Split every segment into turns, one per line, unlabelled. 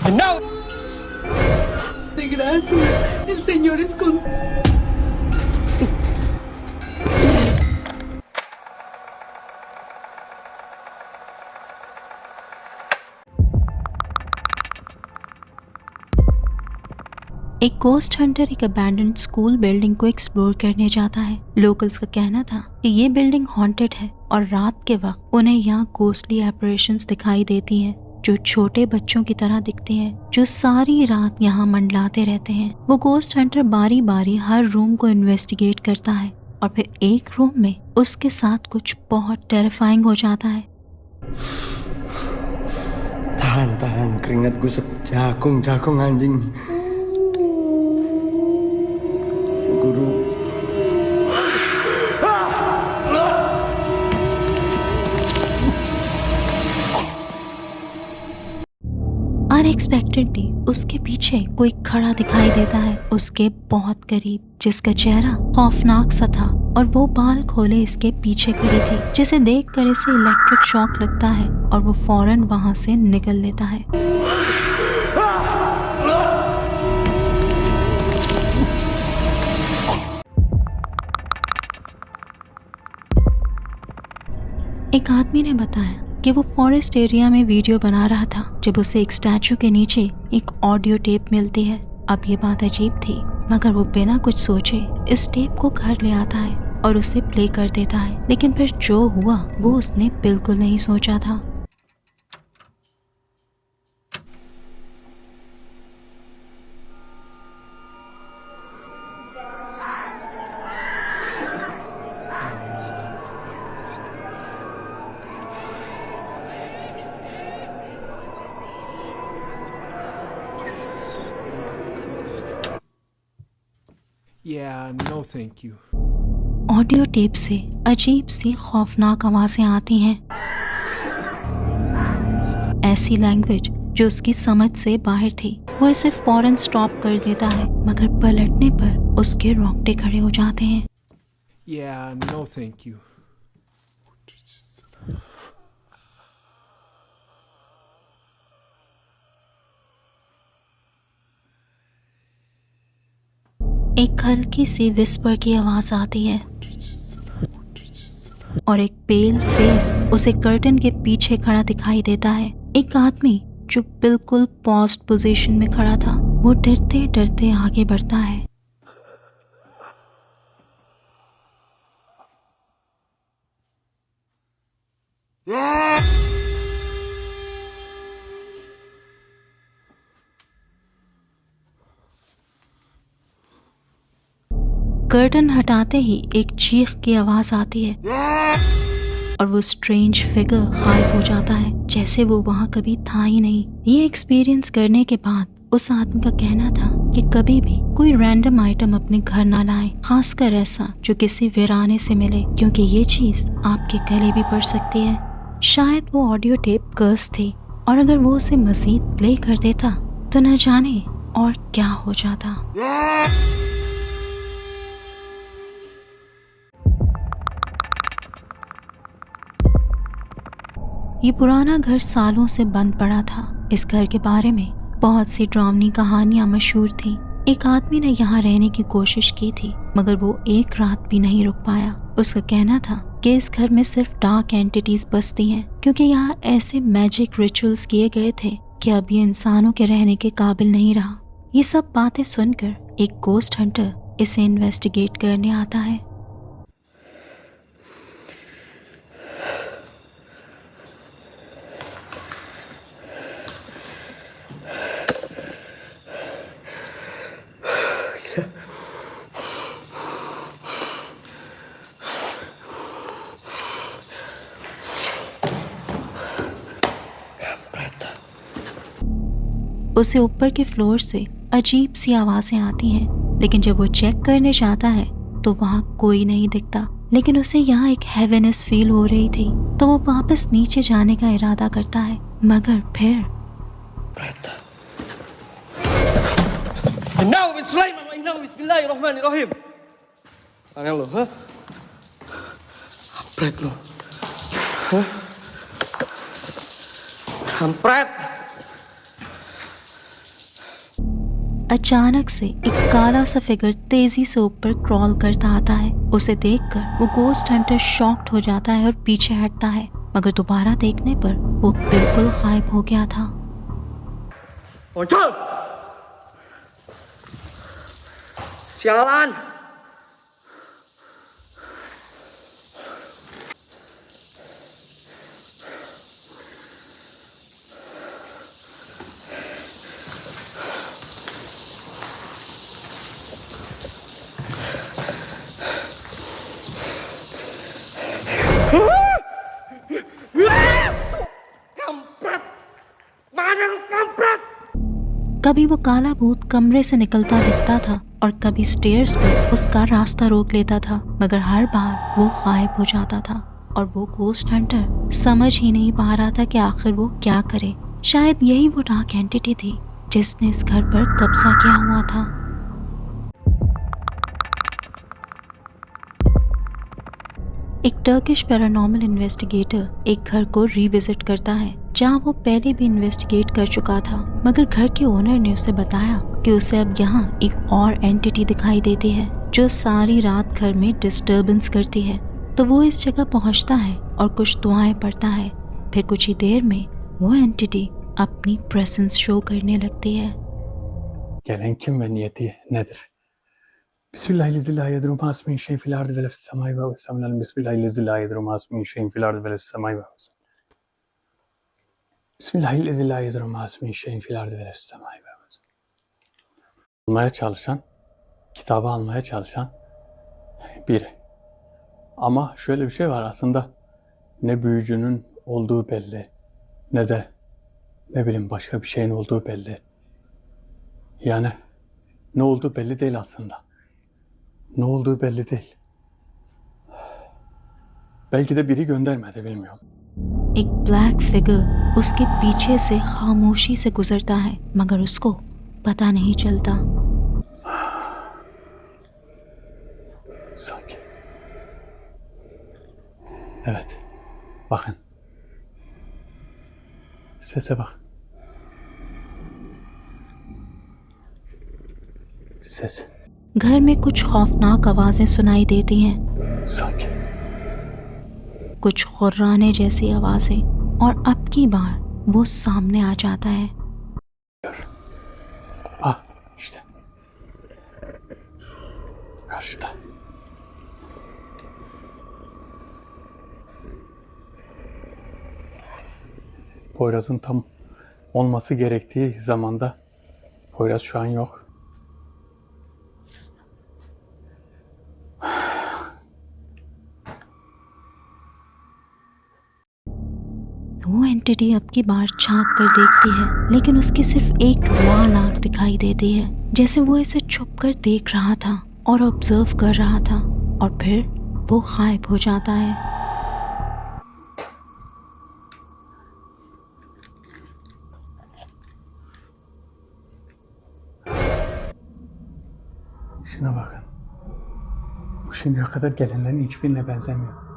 No.
Gracias, el Señor es con...
एक ghost Hunter एक abandoned school building को explore करने जाता है। लोकल्स का कहना था कि ये बिल्डिंग हॉन्टेड है और रात के वक्त उन्हें यहाँ गोस्टली एपरेशंस दिखाई देती हैं जो छोटे बच्चों की तरह दिखते हैं जो सारी रात यहाँ मंडलाते रहते हैं। वो गोस्ट हंटर बारी बारी हर रूम को इन्वेस्टिगेट करता है और फिर एक रूम में उसके साथ कुछ बहुत टेरिफाइंग हो जाता है।
Tahan, keringatku jagung anjing. Guru.
Unexpectedly उसके पीछे कोई खड़ा दिखाई देता है उसके बहुत करीब, जिसका चेहरा खौफनाक सा था और वो बाल खोले इसके पीछे खड़ी थी, जिसे देखकर इसे इलेक्ट्रिक शॉक लगता है और वो फौरन वहां से निकल लेता है। एक आदमी ने बताया कि वो फॉरेस्ट एरिया में वीडियो बना रहा था जब उसे एक स्टैचू के नीचे एक ऑडियो टेप मिलती है। अब ये बात अजीब थी, मगर वो बिना कुछ सोचे इस टेप को घर ले आता है और उसे प्ले कर देता है। लेकिन फिर जो हुआ वो उसने बिल्कुल नहीं सोचा था।
Yeah, no thank you.
Audio tape से अजीब सी खौफनाक आवाजें आती हैं, ऐसी लैंग्वेज जो उसकी समझ से बाहर थी। वो इसे फौरन स्टॉप कर देता है, मगर पलटने पर उसके रोंगटे खड़े हो जाते हैं।
Yeah, no thank you.
एक हल्की सी विस्पर की आवाज आती है और एक पेल फेस उसे कर्टन के पीछे खड़ा दिखाई देता है। एक आदमी जो बिल्कुल पॉज्ड पोजीशन में खड़ा था, वो डरते डरते आगे बढ़ता है। कर्टन हटाते ही एक चीख की आवाज आती है और वो स्ट्रेंज फिगर गायब हो जाता है, जैसे वो वहां कभी था ही नहीं। ये एक्सपीरियंस करने के बाद उस आदमी का कहना था कि कभी भी कोई रैंडम आइटम अपने घर ना लाए, खासकर ऐसा जो किसी वीराने से मिले, क्योंकि ये चीज आपके गले भी पड़ सकती है। शायद वो ऑडियो टेप कर्स थी और अगर वो उसे मजीद प्ले कर देता तो न जाने और क्या हो जाता। ये पुराना घर सालों से बंद पड़ा था। इस घर के बारे में बहुत सी डरावनी कहानियां मशहूर थीं। एक आदमी ने यहाँ रहने की कोशिश की थी, मगर वो एक रात भी नहीं रुक पाया। उसका कहना था कि इस घर में सिर्फ डार्क एंटिटीज बसती हैं, क्योंकि यहाँ ऐसे मैजिक रिचुअल्स किए गए थे कि अब ये इंसानों के रहने के काबिल नहीं रहा। ये सब बातें सुनकर एक गोस्ट हंटर इसे इन्वेस्टिगेट करने आता है। उसे ऊपर के फ्लोर से अजीब सी आवाजें आती हैं, लेकिन जब वो चेक करने जाता है तो वहाँ कोई नहीं दिखता। लेकिन उसे यहाँ एक हेवीनेस फील हो रही थी, तो वो वापस नीचे जाने का इरादा करता है, मगर फिर
Bismillahirrahmanirrahim. Tangan lo, ha? Kampret lo. Hah? Kampret.
अचानक से एक काला सा फिगर तेजी से ऊपर क्रॉल करता आता है। उसे देखकर वो गोस्ट हंटर शॉक्ड हो जाता है और पीछे हटता है, मगर दोबारा देखने पर वो बिल्कुल गायब हो गया था।
Muncul! Sialan! Kampret! Mana lu kampret!
कभी वो काला भूत कमरे से निकलता दिखता था और कभी स्टेयर्स पर उसका रास्ता रोक लेता था, मगर हर बार वो गायब हो जाता था और वो गोस्ट हंटर समझ ही नहीं पा रहा था कि आखिर वो क्या करे। शायद यही वो डार्क एंटिटी थी जिसने इस घर पर कब्जा किया हुआ था। एक टर्किश पैरानॉर्मल इन्वेस्टिगेटर एक घर को रिविजिट करता है जहां वो पहले भी इन्वेस्टिगेट कर चुका था, मगर घर के ओनर ने उसे बताया कि उसे अब यहाँ एक और एंटिटी दिखाई देती है जो सारी रात घर में डिस्टर्बेंस करती है। तो वो इस जगह पहुँचता है और कुछ दुआएं पढ़ता है। फिर कुछ ही देर में वो एंटिटी अपनी प्रेजेंस शो करने लगती है।
Gelen kim ve niyeti nedir? Bismillahirrahmanirrahim. Mas min şeyin fil ardı ve lefs semai ve vesselam. Bismillahirrahmanirrahim. Mas min şeyin fil ardı ve lefs semai ve vesselam. Bismillahirrahmanirrahim. Mas min şeyin fil ardı ve lefs semai ve vesselam. Almaya çalışan, kitabı almaya çalışan biri. Ama şöyle bir şey var aslında, ne büyücünün olduğu belli, ne de ne bileyim başka bir şeyin olduğu belli. Yani ne olduğu belli değil aslında. Ne olduğu belli değil. Belki de biri göndermedi, bilmiyorum.
एक black figure उसके पीछे से खामोशी से गुजरता है, मगर उसको पता नहीं चलता।
Sanki. Evet. Bakın. Sese bak. Ses.
घर में कुछ खौफनाक आवाजें सुनाई देती हैं,
Sanki.
कुछ खुर्राने जैसी आवाजें, और अब की बार वो सामने आ जाता है।
Ah işte. Karşıda. Poyraz'ın tam olması gerektiği zamanda Poyraz şu an yok.
वो एंटिटी अब की बार झांक कर देखती है, लेकिन उसकी सिर्फ एक लाल आंख दिखाई देती है, जैसे वो इसे छुप कर देख रहा था और ऑब्जर्व कर रहा था, और फिर वो गायब हो जाता है।
Şuna bakın. Bu şimdiye kadar gelenlerin hiçbirine benzemiyor.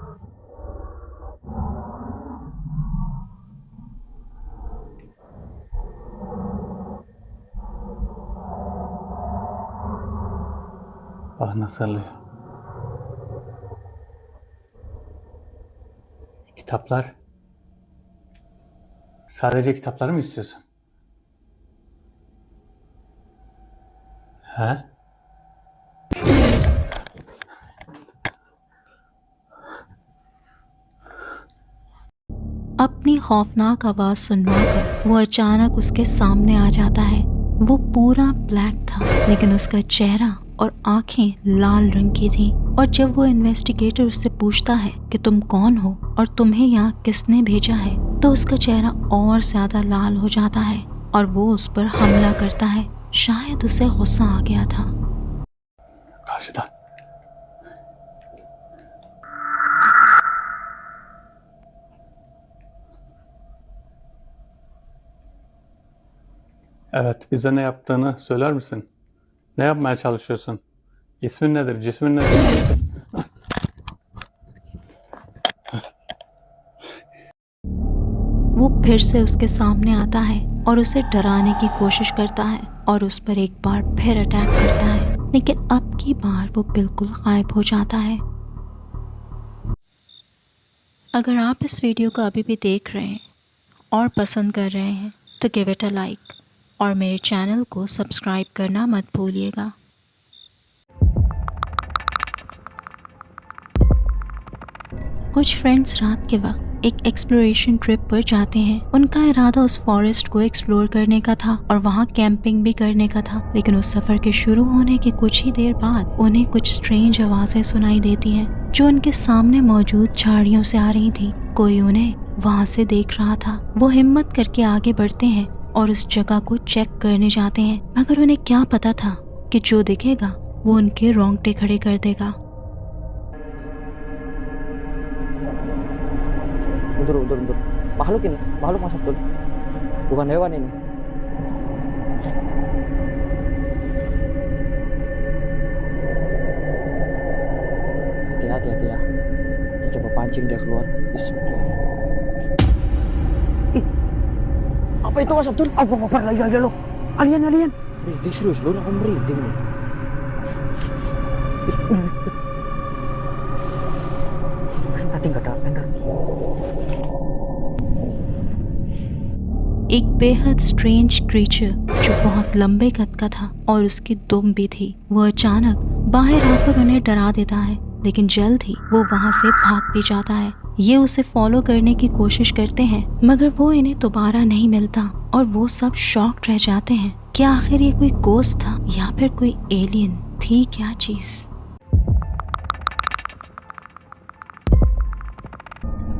Bak nasıl sallıyor. Kitaplar. Sadece kitapları mı istiyorsun? He?
अपनी खौफनाक आवाज सुनवाकर वो अचानक उसके सामने आ जाता है। वो पूरा ब्लैक था, लेकिन उसका चेहरा और आंखें लाल रंग की थीं। और जब वो इन्वेस्टिगेटर उससे पूछता है कि तुम कौन हो और तुम्हें यहाँ किसने भेजा है, तो उसका चेहरा और ज्यादा लाल हो जाता है और वो उस पर हमला करता है। शायद उसे गुस्सा आ गया था।
Karşıda. Evet, bize ne yaptığını söyler misin? Ne yapmaya çalışıyorsun? İsmin nedir? Cismin nedir?
वो फिर से उसके सामने आता है और उसे डराने की कोशिश करता है और उस पर एक बार फिर अटैक करता है, लेकिन अब की बार वो बिल्कुल गायब हो जाता है। अगर आप इस वीडियो को अभी भी देख रहे हैं और पसंद कर रहे हैं तो गिव इट अ लाइक और मेरे चैनल को सब्सक्राइब करना मत भूलिएगा। कुछ फ्रेंड्स रात के वक्त एक एक्सप्लोरेशन ट्रिप पर जाते हैं। उनका इरादा उस फॉरेस्ट को एक्सप्लोर करने का था और वहाँ कैंपिंग भी करने का था, लेकिन उस सफर के शुरू होने के कुछ ही देर बाद उन्हें कुछ स्ट्रेंज आवाजें सुनाई देती हैं जो उनके सामने मौजूद झाड़ियों से आ रही थी। कोई उन्हें वहाँ से देख रहा था। वो हिम्मत करके आगे बढ़ते हैं और उस जगह को चेक करने जाते हैं, मगर उन्हें क्या पता था कि जो दिखेगा वो उनके रोंगटे खड़े कर देगा।
Mundur. Makhluk ini, makhluk masuk tuh. Bukan hewan ini. Hati-hati ya. Kita coba pancing dia keluar. Bismillah. Ih, apa itu Mas Abdul? Apa lagi lo? Alien. Merinding serius, lu aku merinding nih. Masih nggak ada ender.
एक बेहद strange creature जो बहुत लंबे कद का था और उसकी दुम भी थी, वो अचानक बाहर आकर उन्हें डरा देता है, लेकिन जल्द ही वो वहाँ से भाग भी जाता है। ये उसे फॉलो करने की कोशिश करते हैं, मगर वो इन्हें दोबारा नहीं मिलता और वो सब शॉक्ड रह जाते हैं। क्या आखिर ये कोई गोस्ट था या फिर कोई एलियन थी? क्या चीज?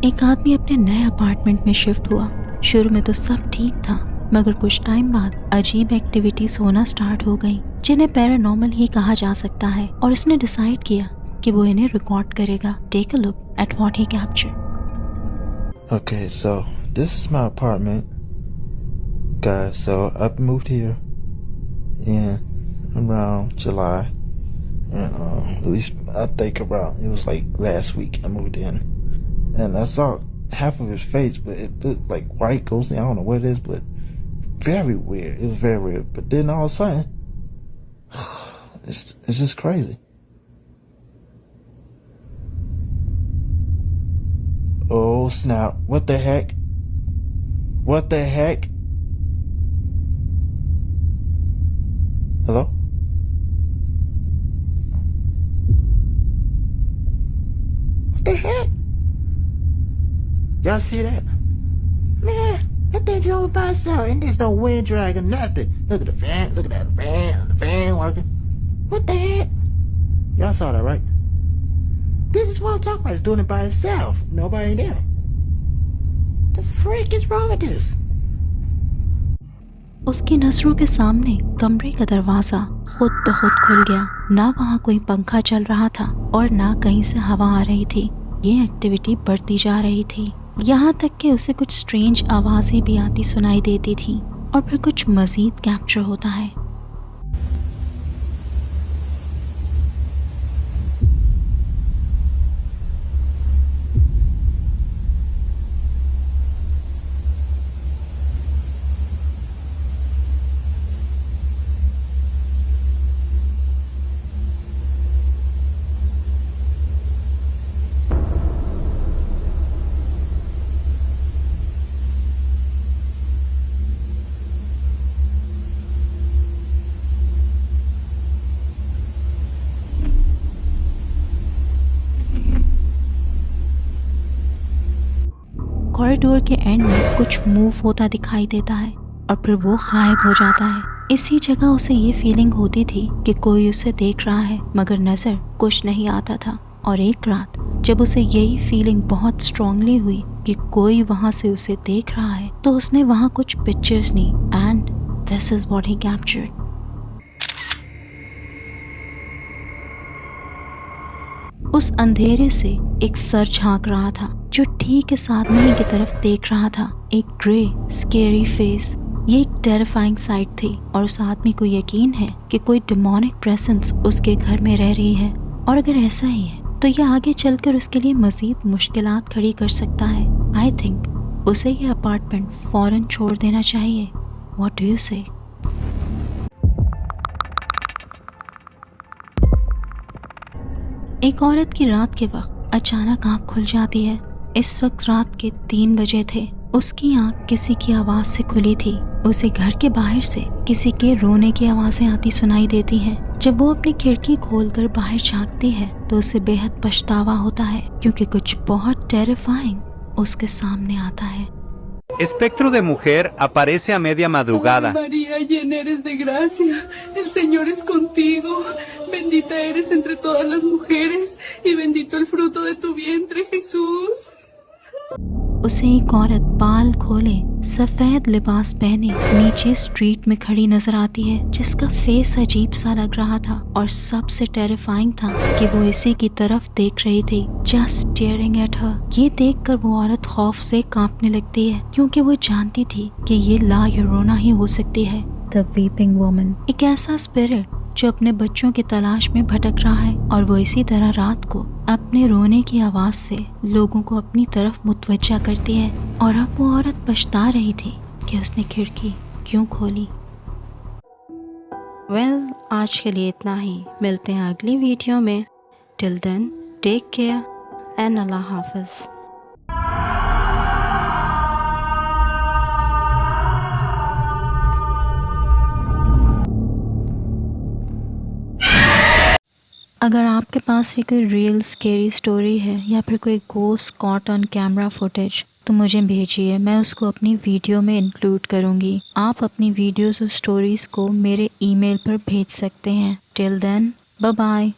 एक आदमी अपने नए अपार्टमेंट में शिफ्ट हुआ। शुरू में तो सब ठीक था, मगर कुछ टाइम बाद अजीब एक्टिविटीज होना स्टार्ट हो गई जिन्हें पैरानॉर्मल ही कहा जा सकता है, और उसने डिसाइड किया कि वो इन्हें रिकॉर्ड करेगा। Take a look at what he captured.
Okay, so this is my apartment, guys. So I moved here in around July, and at least I think around it was like last week I moved in, and I saw half of his face, but it looked like white ghostly. I don't know what it is, but very weird. It was very weird. But then all of a sudden, it's just crazy. Oh snap! What the heck? What the heck? Hello? What the heck? Y'all see that? Man, that thing drove by itself and there's no wind drag or nothing. Look at the fan, look at that fan, the fan working. What the heck? Y'all saw that, right? This is what I'm talking about. It's doing it by itself. Nobody there. The frick is wrong with this?
उसकी नजरों के सामने कमरे का दरवाजा खुद ब खुद खुल गया। ना वहाँ कोई पंखा चल रहा था और ना कहीं से हवा आ रही थी। ये एक्टिविटी बढ़ती जा रही थी, यहाँ तक कि उसे कुछ स्ट्रेंज आवाजें भी आती सुनाई देती थी और फिर कुछ मजीद कैप्चर होता है। कॉरिडोर के एंड में कुछ मूव होता दिखाई देता है और फिर वो गायब हो जाता है। इसी जगह उसे ये फीलिंग होती थी कि कोई उसे देख रहा है, मगर नजर कुछ नहीं आता था। और एक रात जब उसे यही फीलिंग बहुत स्ट्रांगली हुई कि कोई वहां से उसे देख रहा है, तो उसने वहां कुछ पिक्चर्स ली and this is what he captured. उस अंधेरे से एक सर झांक रहा था जो ठीक इस आदमी की तरफ देख रहा था। एक ग्रे स्केरी फेस। ये एक टेरिफाइंग साइट थी और उस आदमी को यकीन है कि कोई डिमोनिक प्रेजेंस उसके घर में रह रही है, और अगर ऐसा ही है तो ये आगे चलकर उसके लिए मजीद मुश्किलात खड़ी कर सकता है। आई थिंक उसे ये अपार्टमेंट फौरन छोड़ देना चाहिए। What do you say? एक औरत की रात के वक्त अचानक आंख खुल जाती है। इस वक्त रात के 3 बजे थे। उसकी आंख किसी की आवाज से खुली थी। उसे घर के बाहर से किसी के रोने की आवाजें आती सुनाई देती हैं। जब वो अपनी खिड़की खोलकर बाहर झांकती है तो उसे बेहद पछतावा होता है क्योंकि कुछ बहुत टेरिफाइंग उसके सामने आता है।
Espectro de mujer aparece a media madrugada.
María, llena eres de gracia. El Señor es contigo. Bendita eres entre todas las mujeres y bendito el fruto de tu vientre, Jesús.
उसे एक औरत बाल खोले सफेद लिबास पहने नीचे स्ट्रीट में खड़ी नजर आती है, जिसका फेस अजीब सा लग रहा था और सबसे टेरिफाइंग था कि वो इसी की तरफ देख रही थी, जस्ट स्टेयरिंग एट हर। ये देखकर वो औरत खौफ से कांपने लगती है क्योंकि वो जानती थी कि ये ला यूरोना ही हो सकती है। द वीपिंग वुमन, एक ऐसा स्पिरिट जो अपने बच्चों की तलाश में भटक रहा है और वो इसी तरह रात को अपने रोने की आवाज से लोगों को अपनी तरफ मुतवज्जा करती है। और अब वो औरत पछता रही थी कि उसने खिड़की क्यों खोली। वेल, आज के लिए इतना ही। मिलते हैं अगली वीडियो में। Till then, take care and अल्लाह हाफिज। अगर आपके पास भी कोई रियल स्केरी स्टोरी है या फिर कोई ghost caught on camera footage तो मुझे भेजिए, मैं उसको अपनी वीडियो में इंक्लूड करूँगी। आप अपनी वीडियोस और स्टोरीज़ को मेरे ईमेल पर भेज सकते हैं। Till then, bye bye.